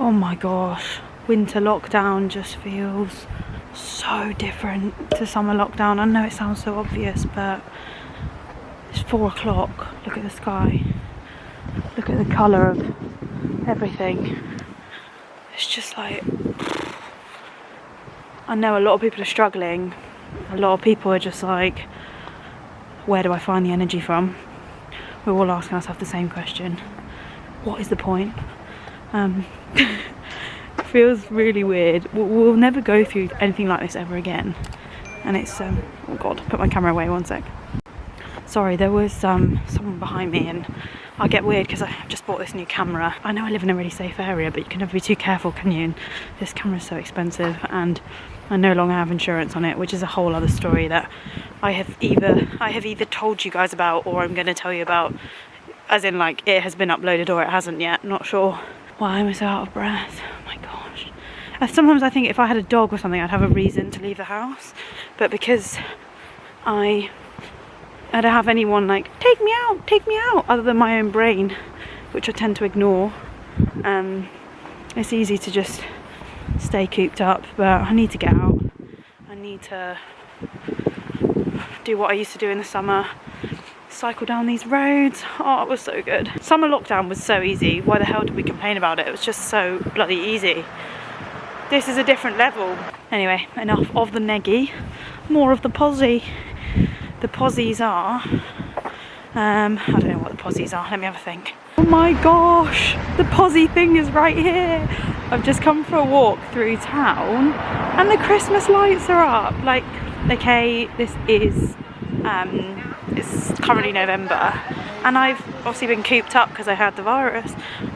Oh my gosh, winter lockdown just feels so different to summer lockdown. I know it sounds so obvious, but it's 4 o'clock. Look at the sky. Look at the colour of everything. It's just like, I know a lot of people are struggling. A lot of people are just like, where do I find the energy from? We're all asking ourselves the same question. What is the point? It feels really weird. We'll never go through anything like this ever again. And it's, oh God, put my camera away 1 sec. Sorry, there was someone behind me, and I get weird because I just bought this new camera. I know I live in a really safe area, but you can never be too careful, can you? And this camera's so expensive, and I no longer have insurance on it, which is a whole other story that I have either told you guys about, or I'm going to tell you about, as in like it has been uploaded or it hasn't yet. Not sure. Why am I so out of breath? Oh my gosh. Sometimes I think if I had a dog or something, I'd have a reason to leave the house, but because I don't have anyone like, take me out, other than my own brain, which I tend to ignore, it's easy to just stay cooped up. But I need to get out. I need to do what I used to do in the summer, cycle down these roads. Oh, it was so good. Summer lockdown was so easy. Why the hell did we complain about it? It was just so bloody easy. This is a different level. Anyway, enough of the neggy, more of the posy. The posies are, I don't know what the posies are, let me have a think. Oh my gosh, the posy thing is right here. I've just come for a walk through town and the Christmas lights are up. Like, okay, this is, it's currently November, and I've obviously been cooped up because I had the virus,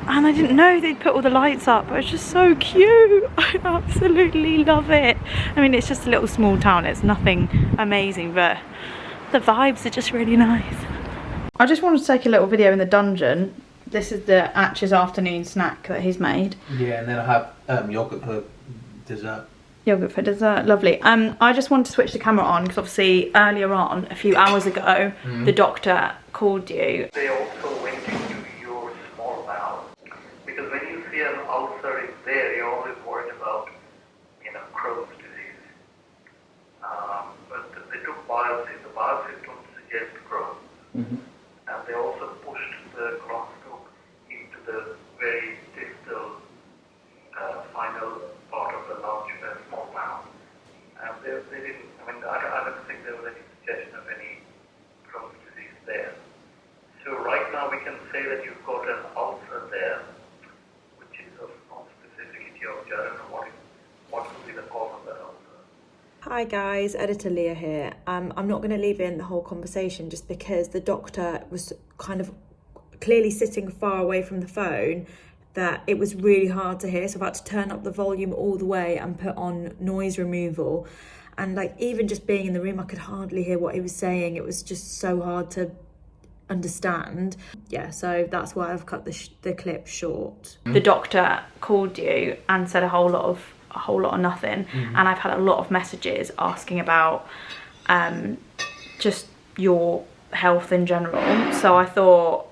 and I didn't know they'd put all the lights up. It's just so cute. I absolutely love it. I mean, it's just a little small town, it's nothing amazing, but the vibes are just really nice. I just wanted to take a little video in the dungeon. This is the Atch's afternoon snack that he's made. Yeah, and then I have yoghurt for dessert. Yoghurt for dessert, lovely. I just wanted to switch the camera on because obviously earlier on, a few hours ago, the doctor called you. They also went into your small bowel, because when you see an ulcer is there, you're always worried about, you know, Crohn's disease. But they took biopsy. The biopsies don't suggest Crohn's. And they also pushed the Crohn into the very distal final part of the large small bowel. And they didn't, I mean, I don't think there was any suggestion of any Crohn's disease there. So right now we can say that you've got an ulcer there, which is of non-specific etiology. I don't know what could be the cause of that ulcer. Hi guys, Editor Leah here. I'm not going to leave in the whole conversation just because the doctor was kind of clearly sitting far away from the phone that it was really hard to hear, so I've had to turn up the volume all the way and put on noise removal, and like even just being in the room I could hardly hear what he was saying. It was just so hard to understand. Yeah, so that's why I've cut the clip short. The doctor called you and said a whole lot of nothing, and I've had a lot of messages asking about just your health in general. So I thought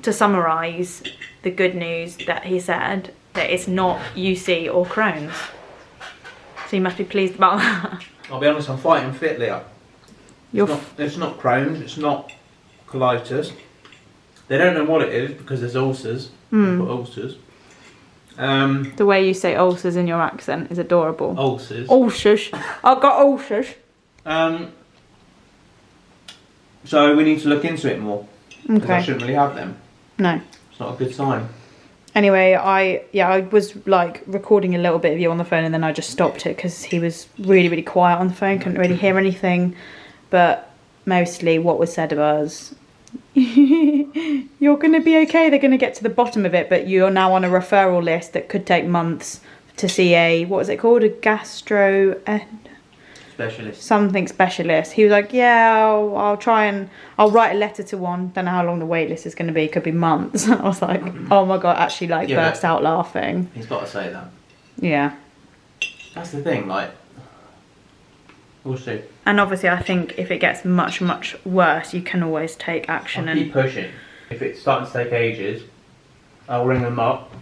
to summarise the good news that he said, that it's not UC or Crohn's. So you must be pleased about that. I'll be honest, I'm fighting fit, Leah. It's not Crohn's, it's not colitis. They don't know what it is because there's ulcers. Ulcers. The way you say ulcers in your accent is adorable. Ulcers. Ulcers. I've got ulcers. So we need to look into it more. Because I Okay. shouldn't really have them. No. It's not a good sign. Anyway, I was like recording a little bit of you on the phone, and then I just stopped it because he was really, really quiet on the phone, couldn't really hear anything. But mostly what was said was, you're going to be okay, they're going to get to the bottom of it, but you're now on a referral list that could take months to see a, what was it called, a gastro... Specialist. Something specialist. He was like, yeah, I'll try and I'll write a letter to one. Don't know how long the wait list is going to be. Could be months. I was like, oh my god, actually like burst out laughing. He's got to say that. Yeah. That's the thing, like, we'll see. And obviously I think if it gets much, much worse, you can always take action. I'll keep pushing. If it's starting to take ages, I'll ring them up.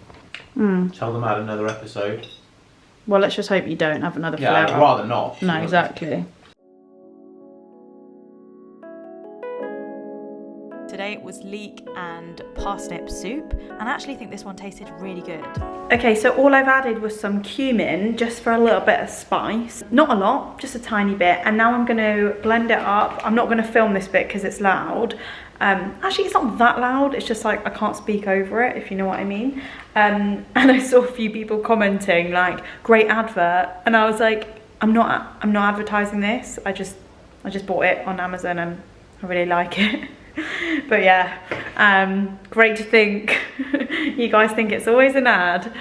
Tell them I had another episode. Well, let's just hope you don't have another Yeah, flare I'd up. rather not. No, exactly. Today it was leek and parsnip soup, and I actually think this one tasted really good. Okay, so all I've added was some cumin just for a little bit of spice. Not a lot, just a tiny bit, and now I'm going to blend it up. I'm not going to film this bit because it's loud. Actually, it's not that loud, it's just like I can't speak over it, if you know what I mean. And I saw a few people commenting like, great advert, and I was like, I'm not advertising this. I just bought it on Amazon and I really like it. But yeah, great to think you guys think it's always an ad.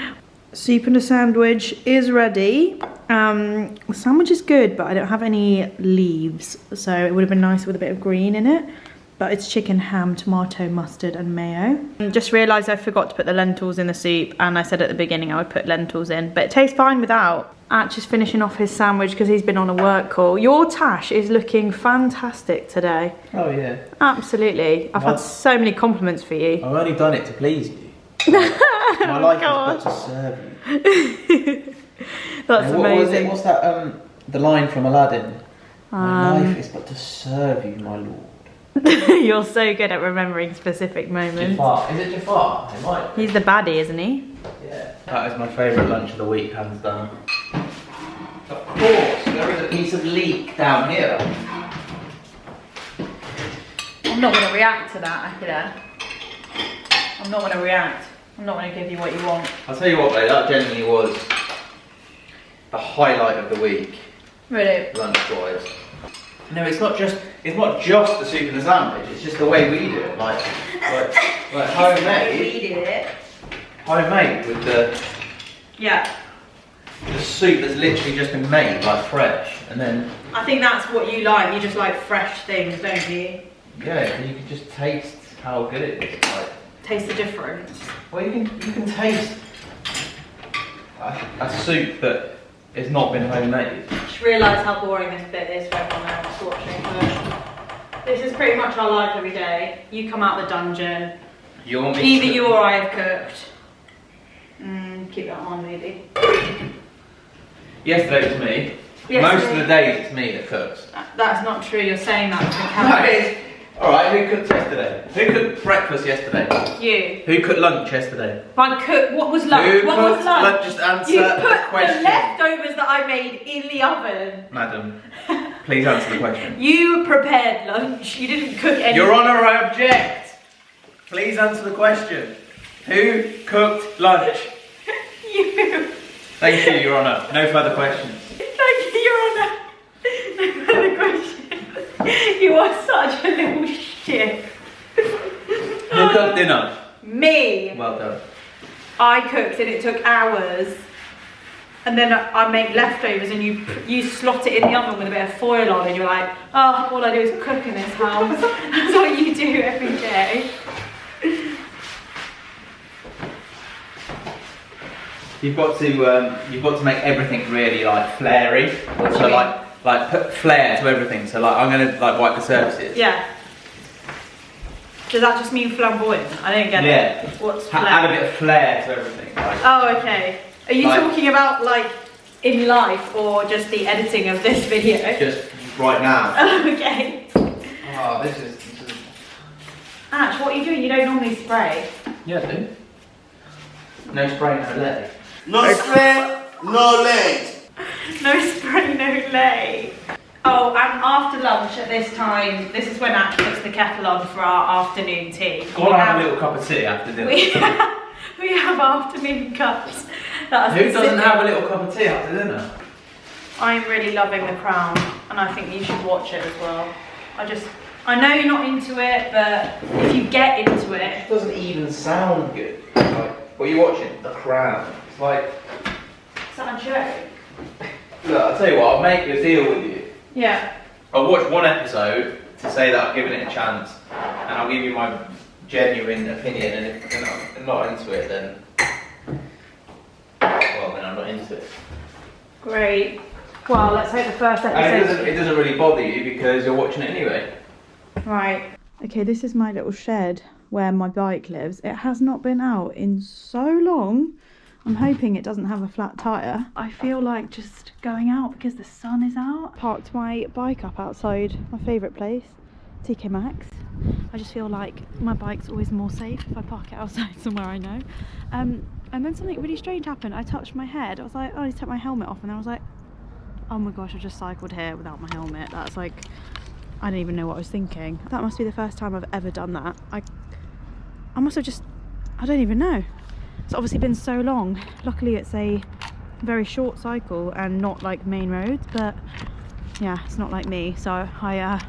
Soup and a sandwich is ready. The sandwich is good, but I don't have any leaves, so it would have been nice with a bit of green in it. But it's chicken, ham, tomato, mustard and mayo. Just realised I forgot to put the lentils in the soup, and I said at the beginning I would put lentils in, but it tastes fine without. Just finishing off his sandwich because he's been on a work call. Your tash is looking fantastic today. Oh yeah. Absolutely. I've had so many compliments for you. I've only done it to please you. My life is but to serve you. That's amazing. What's that? The line from Aladdin. My life is but to serve you, my lord. You're so good at remembering specific moments. Jafar. Is it Jafar? It might be. He's the baddie, isn't he? Yeah. That is my favourite lunch of the week, hands down. Of course, there is a piece of leek down here. I'm not going to react to that, Akira. I'm not going to react. I'm not going to give you what you want. I'll tell you what, babe, that genuinely was the highlight of the week. Really? Lunch-wise. No, it's not just the soup and the sandwich. It's just the way we do it, like homemade. We did it. Homemade with the soup that's literally just been made, like fresh, and then. I think that's what you like. You just like fresh things, don't you? Yeah, you can just taste how good it is. Like, Taste the difference. well, you can taste a soup that has not been homemade. Just realise how boring this bit is for everyone else watching. But this is pretty much our life every day. You come out the dungeon. You want me Either to you or I have cooked. Keep that on, maybe. Yesterday was me. Yesterday. Most of the days it's me that cooks. That's not true. You're saying that to the No, camera. it is. Alright, who cooked yesterday? Who cooked breakfast yesterday? You. Who cooked lunch yesterday? By cook, what was lunch? Who What was cooked lunch? lunch? Just answer You the put question. the leftovers that I made in the oven. Madam, please answer the question. You prepared lunch. You didn't cook anything. Your Honour, I object. Please answer the question. Who cooked lunch? You. Thank you, Your Honour. No further questions. Thank you, Your Honour. No further questions. You are such a little shit. Who cooked dinner? Me. Well done. I cooked and it took hours. And then I make leftovers and you slot it in the oven with a bit of foil on and you're like, oh, all I do is cook in this house. That's what you do every day. You've got to make everything really like flary. What do So you like put flair to everything. So like I'm gonna like wipe the surfaces. Yeah. Does that just mean flamboyant? I don't get Yeah. it. What's flair? Add a bit of flair to everything. Like, Oh, okay. Are you Like- talking about like in life or just the editing of this video? just right now. Okay. Oh, this is. Ash, what are you doing? You don't normally spray. Yeah, I do. No spray, no lay. No spray, no late. No spray, no lay. Oh, and after lunch at this time, this is when Ash puts the kettle on for our afternoon tea. I want to have a little cup of tea after dinner. We have afternoon cups. Who doesn't have a little cup of tea after dinner? I'm really loving The Crown, and I think you should watch it as well. I know you're not into it, but if you get into it... It doesn't even sound good. Like, what are you watching? The Crown. It's like... Is that a joke? Look, I'll tell you what, I'll make a deal with you. Yeah. I'll watch one episode to say that I've given it a chance, and I'll give you my genuine opinion, and if I'm not into it, then... Well, then I'm not into it. Great. Well, let's hope the first And episode... it doesn't really bother you because you're watching it anyway. Right. Okay, this is my little shed where my bike lives. It has not been out in so long. I'm hoping it doesn't have a flat tyre. I feel like just going out because the sun is out. Parked my bike up outside my favourite place, TK Maxx. I just feel like my bike's always more safe if I park it outside somewhere I know. And then something really strange happened. I touched my head. I was like, oh, I need to take my helmet off. And then I was like, oh my gosh, I just cycled here without my helmet. That's like, I don't even know what I was thinking. That must be the first time I've ever done that. I must have just, I don't even know. It's obviously been so long. Luckily it's a very short cycle and not like main roads, but yeah, it's not like me. So I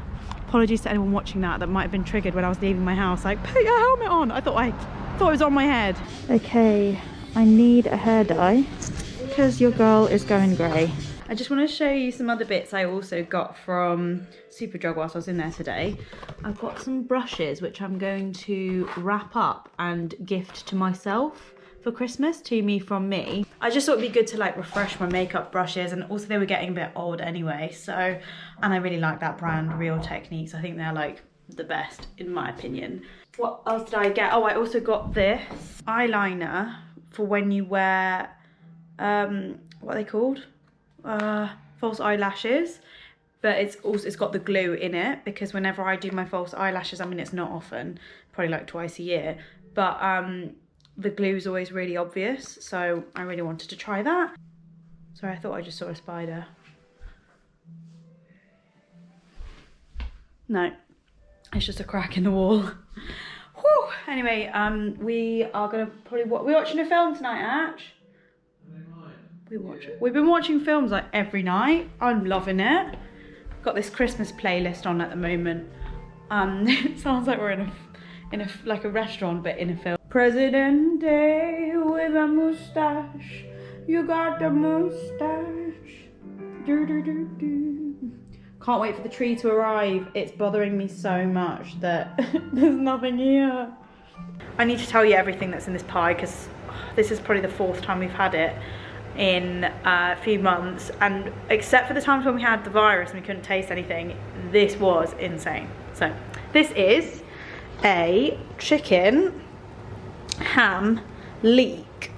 apologies to anyone watching that might have been triggered when I was leaving my house, like, put your helmet on. I thought it was on my head. Okay, I need a hair dye because your girl is going grey. I just want to show you some other bits I also got from Superdrug whilst I was in there today. I've got some brushes which I'm going to wrap up and gift to myself for Christmas, to me from me. I just thought it'd be good to like refresh my makeup brushes, and also they were getting a bit old anyway, so, and I really like that brand, Real Techniques. I think they're like the best in my opinion. What else did I get? Oh, I also got this eyeliner for when you wear, what are they called? False eyelashes, but it's got the glue in it, because whenever I do my false eyelashes, I mean it's not often, probably like twice a year, but the glue is always really obvious, so I really wanted to try that. Sorry, I thought I just saw a spider. No, it's just a crack in the wall. Whew. Anyway, we are gonna probably we're watching a film tonight, Arch. We've been watching films like every night. I'm loving it. Got this Christmas playlist on at the moment. It sounds like we're in a like a restaurant, but in a film. Presidente with a mustache. You got the mustache. Do do do do. Can't wait for the tree to arrive. It's bothering me so much that there's nothing here. I need to tell you everything that's in this pie, because this is probably the 4th time we've had it in a few months, and except for the times when we had the virus and we couldn't taste anything, this was insane. So this is a chicken ham leek.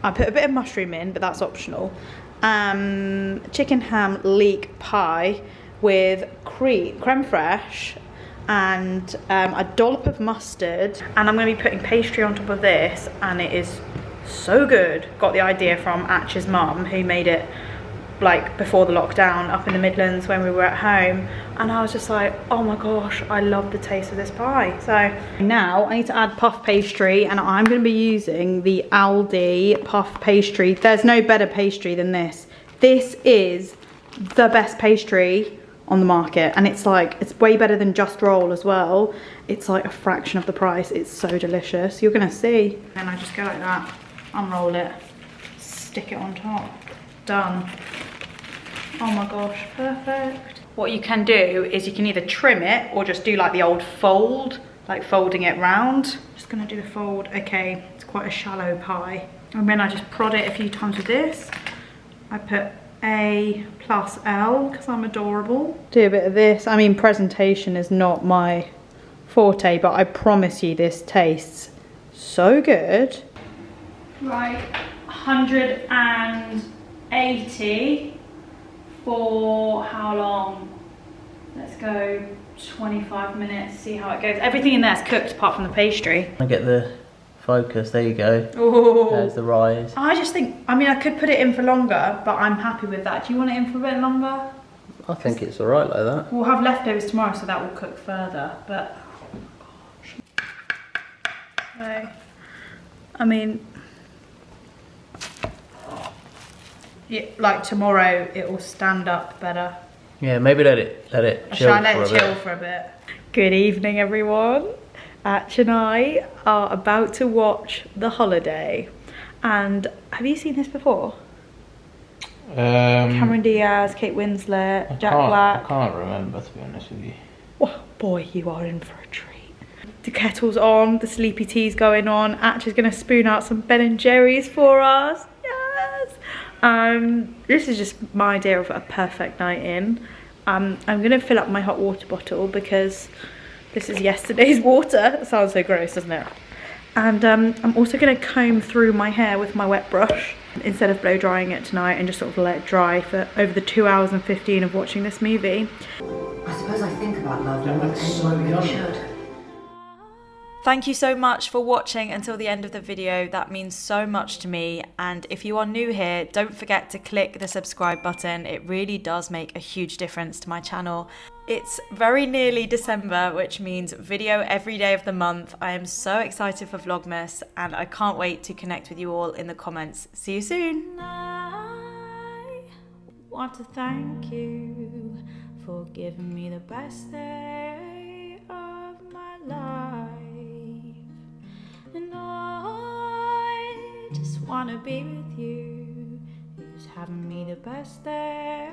I put a bit of mushroom in, but that's optional. Chicken ham leek pie with creme fraiche and a dollop of mustard, and I'm going to be putting pastry on top of this, and it is so good. Got the idea from Atch's mum, who made it like before the lockdown up in the Midlands when we were at home, and I was just like, oh my gosh, I love the taste of this pie. So now I need to add puff pastry, and I'm going to be using the Aldi puff pastry. There's no better pastry than this. This is the best pastry on the market, and it's like, it's way better than Just Roll as well. It's like a fraction of the price. It's so delicious. You're gonna see. And I just go like that, unroll it, stick it on top, done. Oh my gosh, perfect. What you can do is you can either trim it or just do like the old fold, like folding it round. Just gonna do the fold. Okay, it's quite a shallow pie. And then I just prod it a few times with this. I put A plus L because I'm adorable. Do a bit of this. I mean, presentation is not my forte, but I promise you this tastes so good. Right, 180 for how long? Let's go 25 minutes, see how it goes. Everything in there is cooked apart from the pastry. I get the focus, there you go. Ooh. There's the rise. I just think, I mean, I could put it in for longer, but I'm happy with that. Do you want it in for a bit longer? I think it's alright like that. We'll have leftovers tomorrow, so that will cook further, but oh gosh. So, I mean, yeah, like tomorrow it will stand up better. Yeah, maybe let it chill. Shall I let it chill for a bit? Good evening, everyone. Atch and I are about to watch The Holiday, and have you seen this before? Cameron Diaz, Kate Winslet, Jack Black. I can't remember, to be honest with you. Oh boy, you are in for a treat. The kettle's on, the sleepy tea's going on. Atch is going to spoon out some Ben & Jerry's for us. Yes! This is just my idea of a perfect night in. I'm going to fill up my hot water bottle because this is yesterday's water. It sounds so gross, doesn't it? And I'm also going to comb through my hair with my wet brush instead of blow drying it tonight, and just sort of let it dry for over the 2 hours and 15 of watching this movie. I suppose I think about love more than anyone really should. Thank you so much for watching until the end of the video. That means so much to me. And if you are new here, don't forget to click the subscribe button. It really does make a huge difference to my channel. It's very nearly December, which means video every day of the month. I am so excited for Vlogmas, and I can't wait to connect with you all in the comments. See you soon. I want to thank you for giving me the best day of my life. And I just want to be with you, who's having me the best day